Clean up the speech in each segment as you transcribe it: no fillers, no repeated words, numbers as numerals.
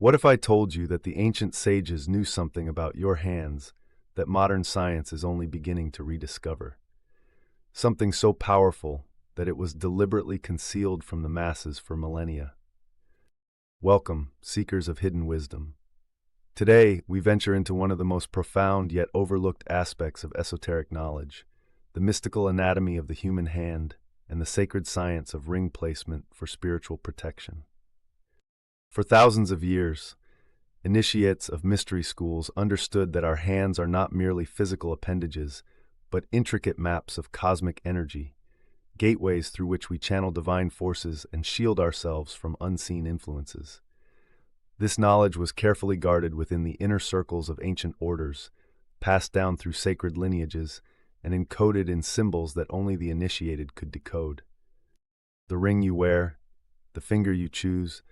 What if I told you that the ancient sages knew something about your hands that modern science is only beginning to rediscover? Something so powerful that it was deliberately concealed from the masses for millennia. Welcome, seekers of hidden wisdom. Today, we venture into one of the most profound yet overlooked aspects of esoteric knowledge, the mystical anatomy of the human hand and the sacred science of ring placement for spiritual protection. For thousands of years, initiates of mystery schools understood that our hands are not merely physical appendages, but intricate maps of cosmic energy, gateways through which we channel divine forces and shield ourselves from unseen influences. This knowledge was carefully guarded within the inner circles of ancient orders, passed down through sacred lineages, and encoded in symbols that only the initiated could decode. The ring you wear, the finger you choose,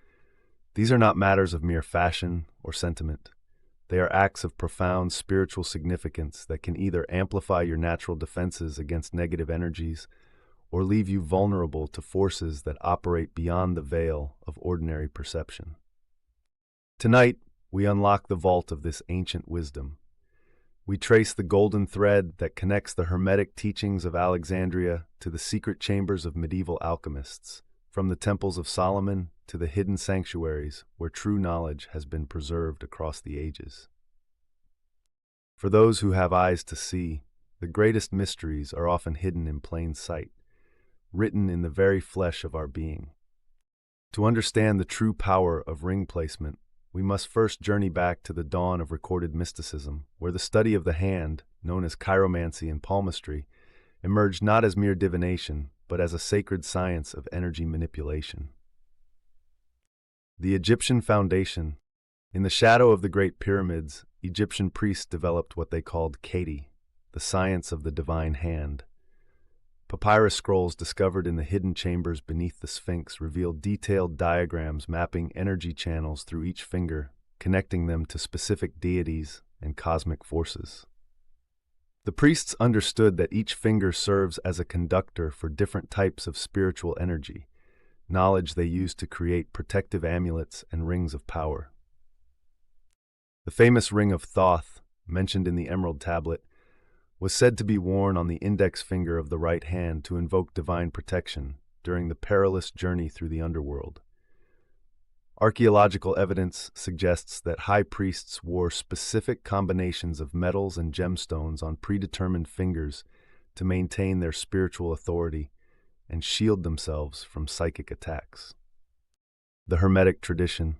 these are not matters of mere fashion or sentiment. They are acts of profound spiritual significance that can either amplify your natural defenses against negative energies or leave you vulnerable to forces that operate beyond the veil of ordinary perception. Tonight, we unlock the vault of this ancient wisdom. We trace the golden thread that connects the Hermetic teachings of Alexandria to the secret chambers of medieval alchemists, from the temples of Solomon to the hidden sanctuaries where true knowledge has been preserved across the ages. For those who have eyes to see, the greatest mysteries are often hidden in plain sight, written in the very flesh of our being. To understand the true power of ring placement, we must first journey back to the dawn of recorded mysticism, where the study of the hand, known as chiromancy and palmistry, emerged not as mere divination, but as a sacred science of energy manipulation. The Egyptian Foundation. In the shadow of the Great Pyramids, Egyptian priests developed what they called Kati, the science of the divine hand. Papyrus scrolls discovered in the hidden chambers beneath the Sphinx revealed detailed diagrams mapping energy channels through each finger, connecting them to specific deities and cosmic forces. The priests understood that each finger serves as a conductor for different types of spiritual energy, knowledge they used to create protective amulets and rings of power. The famous Ring of Thoth, mentioned in the Emerald Tablet, was said to be worn on the index finger of the right hand to invoke divine protection during the perilous journey through the underworld. Archaeological evidence suggests that high priests wore specific combinations of metals and gemstones on predetermined fingers to maintain their spiritual authority and shield themselves from psychic attacks. The Hermetic tradition.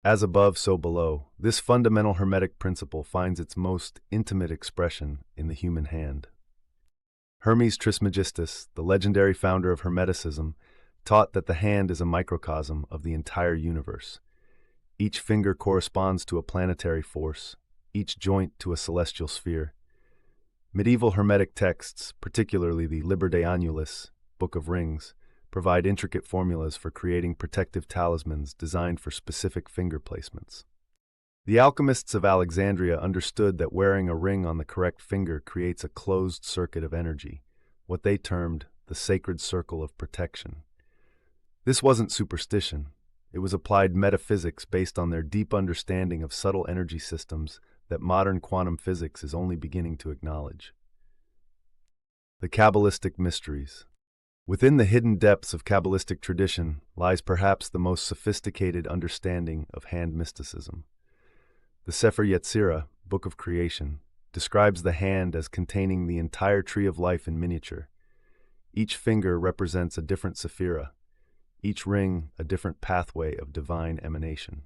As above, so below, this fundamental Hermetic principle finds its most intimate expression in the human hand. Hermes Trismegistus, the legendary founder of Hermeticism, taught that the hand is a microcosm of the entire universe. Each finger corresponds to a planetary force, each joint to a celestial sphere. Medieval Hermetic texts, particularly the Liber de Annulis, Book of Rings, provide intricate formulas for creating protective talismans designed for specific finger placements. The alchemists of Alexandria understood that wearing a ring on the correct finger creates a closed circuit of energy, what they termed the sacred circle of protection. This wasn't superstition. It was applied metaphysics based on their deep understanding of subtle energy systems that modern quantum physics is only beginning to acknowledge. The Kabbalistic mysteries. Within the hidden depths of Kabbalistic tradition lies perhaps the most sophisticated understanding of hand mysticism. The Sefer Yetzirah, Book of Creation, describes the hand as containing the entire tree of life in miniature. Each finger represents a different sephira, each ring a different pathway of divine emanation.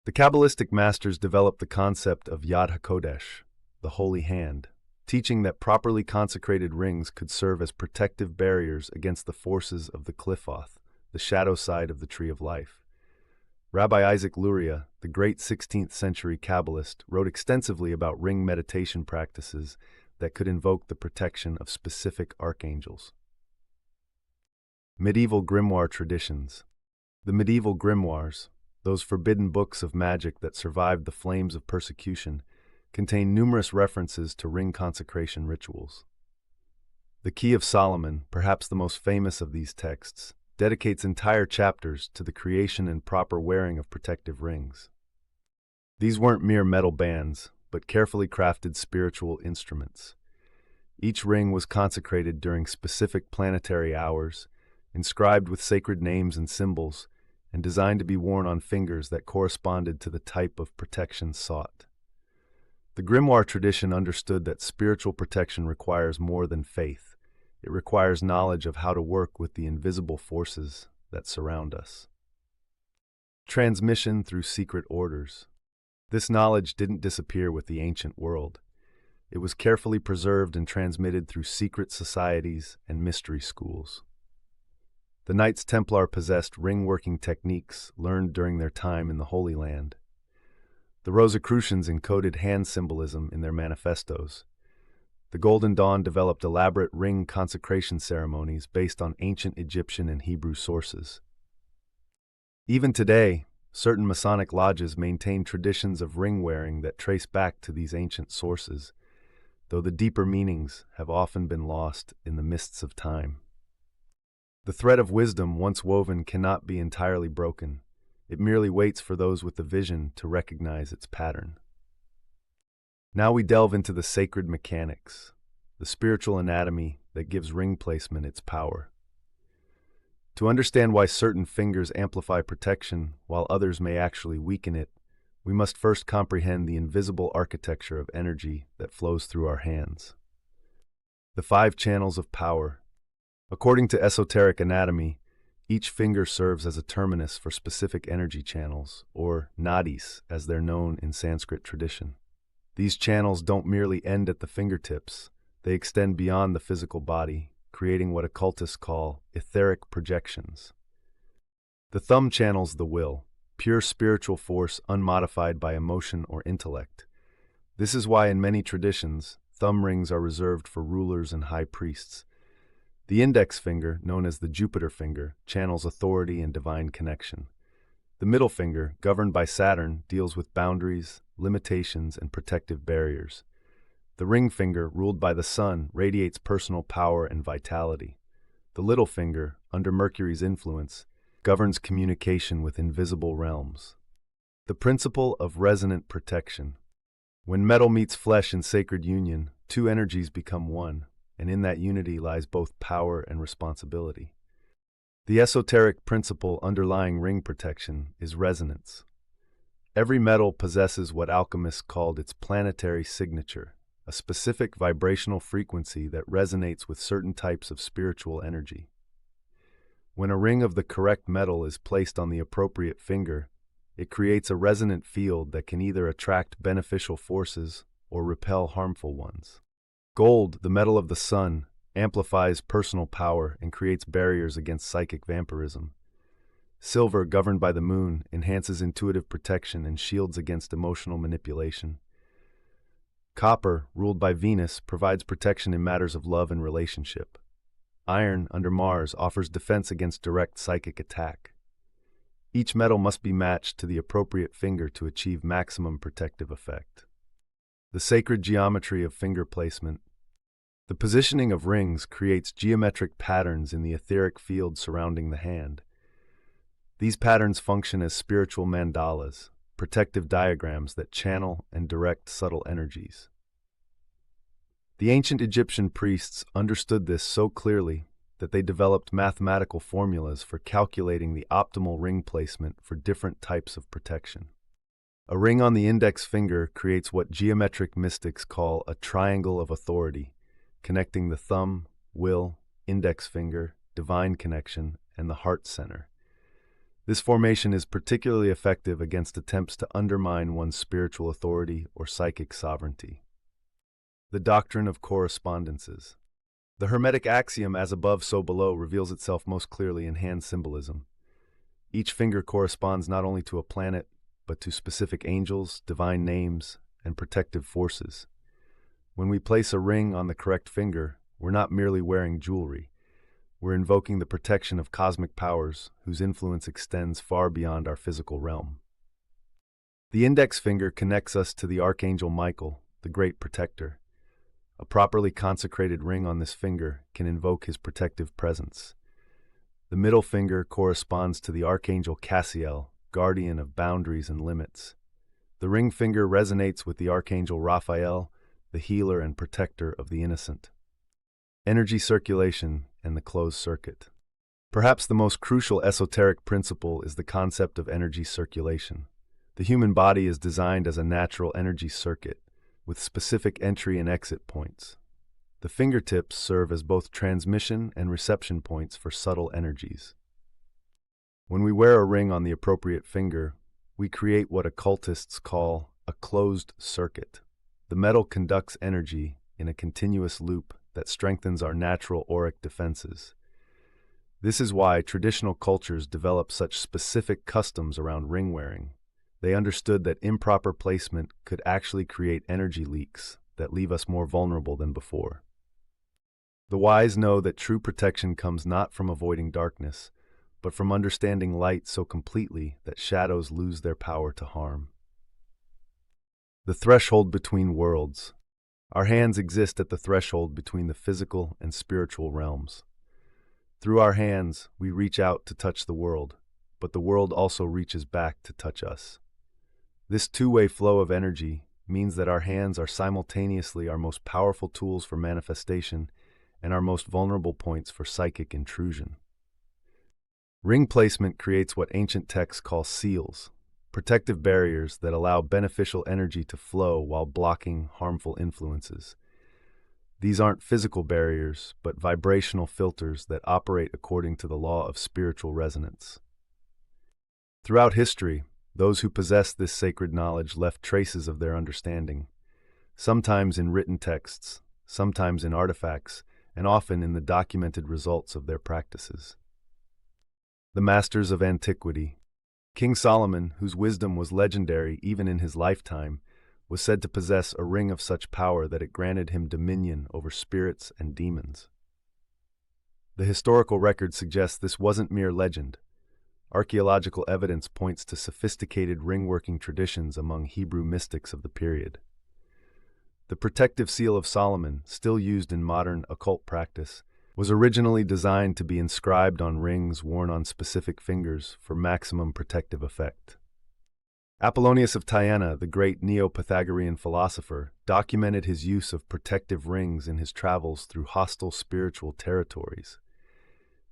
The Kabbalistic masters developed the concept of Yad HaKodesh, the holy hand, teaching that properly consecrated rings could serve as protective barriers against the forces of the Qliphoth, the shadow side of the Tree of Life. Rabbi Isaac Luria, the great 16th century Kabbalist, wrote extensively about ring meditation practices that could invoke the protection of specific archangels. Medieval grimoire traditions. The medieval grimoires, those forbidden books of magic that survived the flames of persecution, contain numerous references to ring consecration rituals. The Key of Solomon, perhaps the most famous of these texts, dedicates entire chapters to the creation and proper wearing of protective rings. These weren't mere metal bands, but carefully crafted spiritual instruments. Each ring was consecrated during specific planetary hours, inscribed with sacred names and symbols, and designed to be worn on fingers that corresponded to the type of protection sought. The grimoire tradition understood that spiritual protection requires more than faith. It requires knowledge of how to work with the invisible forces that surround us. Transmission through secret orders. This knowledge didn't disappear with the ancient world. It was carefully preserved and transmitted through secret societies and mystery schools. The Knights Templar possessed ring-working techniques learned during their time in the Holy Land. The Rosicrucians encoded hand symbolism in their manifestos. The Golden Dawn developed elaborate ring consecration ceremonies based on ancient Egyptian and Hebrew sources. Even today, certain Masonic lodges maintain traditions of ring-wearing that trace back to these ancient sources, though the deeper meanings have often been lost in the mists of time. The thread of wisdom once woven cannot be entirely broken. It merely waits for those with the vision to recognize its pattern. Now we delve into the sacred mechanics, the spiritual anatomy that gives ring placement its power. To understand why certain fingers amplify protection while others may actually weaken it, we must first comprehend the invisible architecture of energy that flows through our hands. The 5 channels of power. According to esoteric anatomy, each finger serves as a terminus for specific energy channels, or nadis, as they're known in Sanskrit tradition. These channels don't merely end at the fingertips, they extend beyond the physical body, creating what occultists call etheric projections. The thumb channels the will, pure spiritual force unmodified by emotion or intellect. This is why in many traditions, thumb rings are reserved for rulers and high priests. The index finger, known as the Jupiter finger, channels authority and divine connection. The middle finger, governed by Saturn, deals with boundaries, limitations, and protective barriers. The ring finger, ruled by the Sun, radiates personal power and vitality. The little finger, under Mercury's influence, governs communication with invisible realms. The principle of resonant protection. When metal meets flesh in sacred union, 2 energies become one, and in that unity lies both power and responsibility. The esoteric principle underlying ring protection is resonance. Every metal possesses what alchemists called its planetary signature, a specific vibrational frequency that resonates with certain types of spiritual energy. When a ring of the correct metal is placed on the appropriate finger, it creates a resonant field that can either attract beneficial forces or repel harmful ones. Gold, the metal of the sun, amplifies personal power and creates barriers against psychic vampirism. Silver, governed by the moon, enhances intuitive protection and shields against emotional manipulation. Copper, ruled by Venus, provides protection in matters of love and relationship. Iron, under Mars, offers defense against direct psychic attack. Each metal must be matched to the appropriate finger to achieve maximum protective effect. The sacred geometry of finger placement. The positioning of rings creates geometric patterns in the etheric field surrounding the hand. These patterns function as spiritual mandalas, protective diagrams that channel and direct subtle energies. The ancient Egyptian priests understood this so clearly that they developed mathematical formulas for calculating the optimal ring placement for different types of protection. A ring on the index finger creates what geometric mystics call a triangle of authority, connecting the thumb, will, index finger, divine connection, and the heart center. This formation is particularly effective against attempts to undermine one's spiritual authority or psychic sovereignty. The doctrine of correspondences. The Hermetic axiom as above so below reveals itself most clearly in hand symbolism. Each finger corresponds not only to a planet, but to specific angels, divine names, and protective forces. When we place a ring on the correct finger, we're not merely wearing jewelry. We're invoking the protection of cosmic powers whose influence extends far beyond our physical realm. The index finger connects us to the Archangel Michael, the great protector. A properly consecrated ring on this finger can invoke his protective presence. The middle finger corresponds to the Archangel Cassiel, guardian of boundaries and limits. The ring finger resonates with the archangel Raphael, the healer and protector of the innocent. Energy circulation and the closed circuit. Perhaps the most crucial esoteric principle is the concept of energy circulation. The human body is designed as a natural energy circuit, with specific entry and exit points. The fingertips serve as both transmission and reception points for subtle energies. When we wear a ring on the appropriate finger, we create what occultists call a closed circuit. The metal conducts energy in a continuous loop that strengthens our natural auric defenses. This is why traditional cultures developed such specific customs around ring wearing. They understood that improper placement could actually create energy leaks that leave us more vulnerable than before. The wise know that true protection comes not from avoiding darkness, but from understanding light so completely that shadows lose their power to harm. The threshold between worlds. Our hands exist at the threshold between the physical and spiritual realms. Through our hands, we reach out to touch the world, but the world also reaches back to touch us. This two-way flow of energy means that our hands are simultaneously our most powerful tools for manifestation and our most vulnerable points for psychic intrusion. Ring placement creates what ancient texts call seals, protective barriers that allow beneficial energy to flow while blocking harmful influences. These aren't physical barriers, but vibrational filters that operate according to the law of spiritual resonance. Throughout history, those who possessed this sacred knowledge left traces of their understanding, sometimes in written texts, sometimes in artifacts, and often in the documented results of their practices. The masters of antiquity. King Solomon, whose wisdom was legendary even in his lifetime, was said to possess a ring of such power that it granted him dominion over spirits and demons. The historical record suggests this wasn't mere legend. Archaeological evidence points to sophisticated ring-working traditions among Hebrew mystics of the period. The protective seal of Solomon, still used in modern occult practice, was originally designed to be inscribed on rings worn on specific fingers for maximum protective effect. Apollonius of Tyana, the great Neo-Pythagorean philosopher, documented his use of protective rings in his travels through hostile spiritual territories.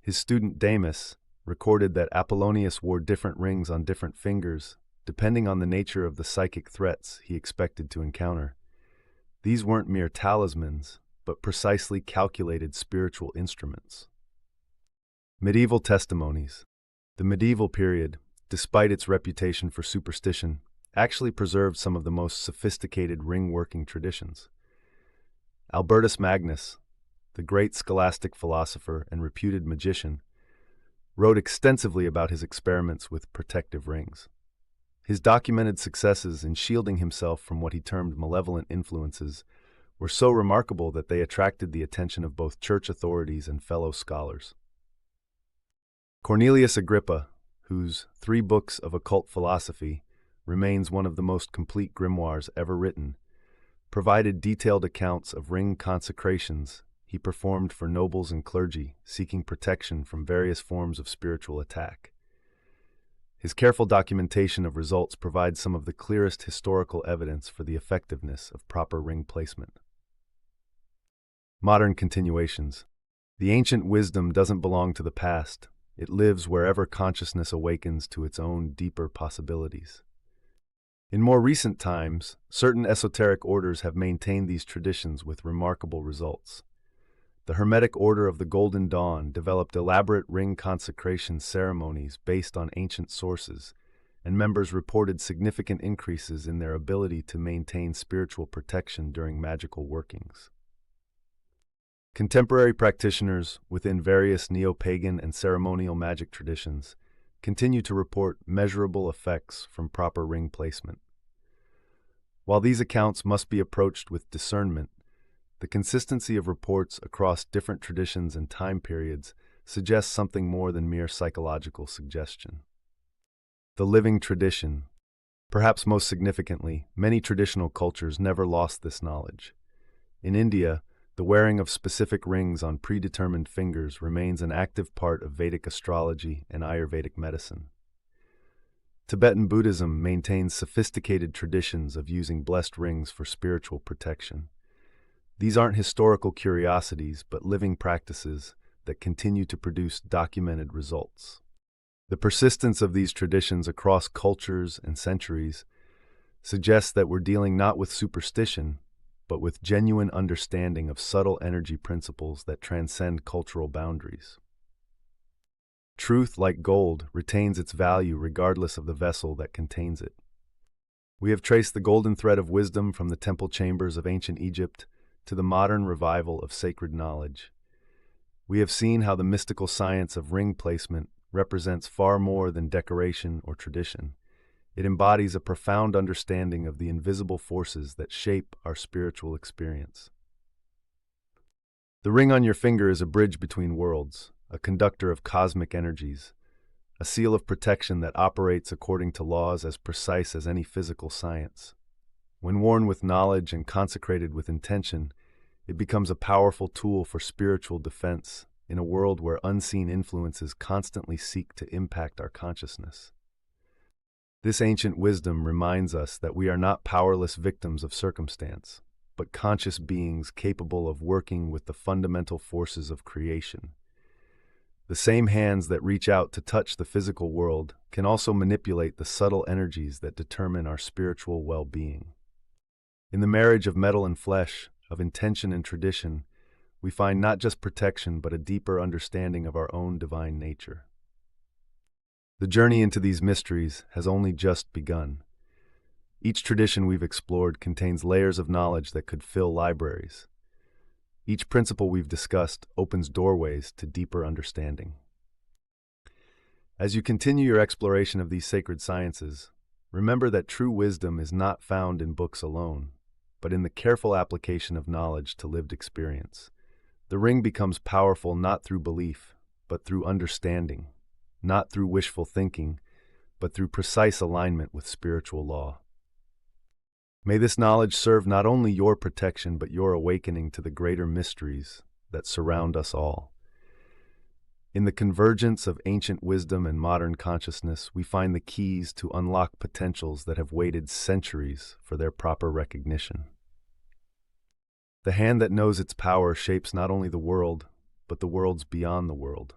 His student Damis recorded that Apollonius wore different rings on different fingers, depending on the nature of the psychic threats he expected to encounter. These weren't mere talismans, but precisely calculated spiritual instruments. Medieval testimonies. The medieval period, despite its reputation for superstition, actually preserved some of the most sophisticated ring-working traditions. Albertus Magnus, the great scholastic philosopher and reputed magician, wrote extensively about his experiments with protective rings. His documented successes in shielding himself from what he termed malevolent influences were so remarkable that they attracted the attention of both church authorities and fellow scholars. Cornelius Agrippa, whose 3 books of occult philosophy remains one of the most complete grimoires ever written, provided detailed accounts of ring consecrations he performed for nobles and clergy seeking protection from various forms of spiritual attack. His careful documentation of results provides some of the clearest historical evidence for the effectiveness of proper ring placement. Modern continuations. The ancient wisdom doesn't belong to the past. It lives wherever consciousness awakens to its own deeper possibilities. In more recent times, certain esoteric orders have maintained these traditions with remarkable results. The Hermetic Order of the Golden Dawn developed elaborate ring consecration ceremonies based on ancient sources, and members reported significant increases in their ability to maintain spiritual protection during magical workings. Contemporary practitioners within various neo-pagan and ceremonial magic traditions continue to report measurable effects from proper ring placement. While these accounts must be approached with discernment, the consistency of reports across different traditions and time periods suggests something more than mere psychological suggestion. The living tradition. Perhaps most significantly, many traditional cultures never lost this knowledge. In India, the wearing of specific rings on predetermined fingers remains an active part of Vedic astrology and Ayurvedic medicine. Tibetan Buddhism maintains sophisticated traditions of using blessed rings for spiritual protection. These aren't historical curiosities, but living practices that continue to produce documented results. The persistence of these traditions across cultures and centuries suggests that we're dealing not with superstition, but with genuine understanding of subtle energy principles that transcend cultural boundaries. Truth, like gold, retains its value regardless of the vessel that contains it. We have traced the golden thread of wisdom from the temple chambers of ancient Egypt to the modern revival of sacred knowledge. We have seen how the mystical science of ring placement represents far more than decoration or tradition. It embodies a profound understanding of the invisible forces that shape our spiritual experience. The ring on your finger is a bridge between worlds, a conductor of cosmic energies, a seal of protection that operates according to laws as precise as any physical science. When worn with knowledge and consecrated with intention, it becomes a powerful tool for spiritual defense in a world where unseen influences constantly seek to impact our consciousness. This ancient wisdom reminds us that we are not powerless victims of circumstance, but conscious beings capable of working with the fundamental forces of creation. The same hands that reach out to touch the physical world can also manipulate the subtle energies that determine our spiritual well-being. In the marriage of metal and flesh, of intention and tradition, we find not just protection but a deeper understanding of our own divine nature. The journey into these mysteries has only just begun. Each tradition we've explored contains layers of knowledge that could fill libraries. Each principle we've discussed opens doorways to deeper understanding. As you continue your exploration of these sacred sciences, remember that true wisdom is not found in books alone, but in the careful application of knowledge to lived experience. The ring becomes powerful not through belief, but through understanding, not through wishful thinking, but through precise alignment with spiritual law. May this knowledge serve not only your protection, but your awakening to the greater mysteries that surround us all. In the convergence of ancient wisdom and modern consciousness, we find the keys to unlock potentials that have waited centuries for their proper recognition. The hand that knows its power shapes not only the world, but the worlds beyond the world.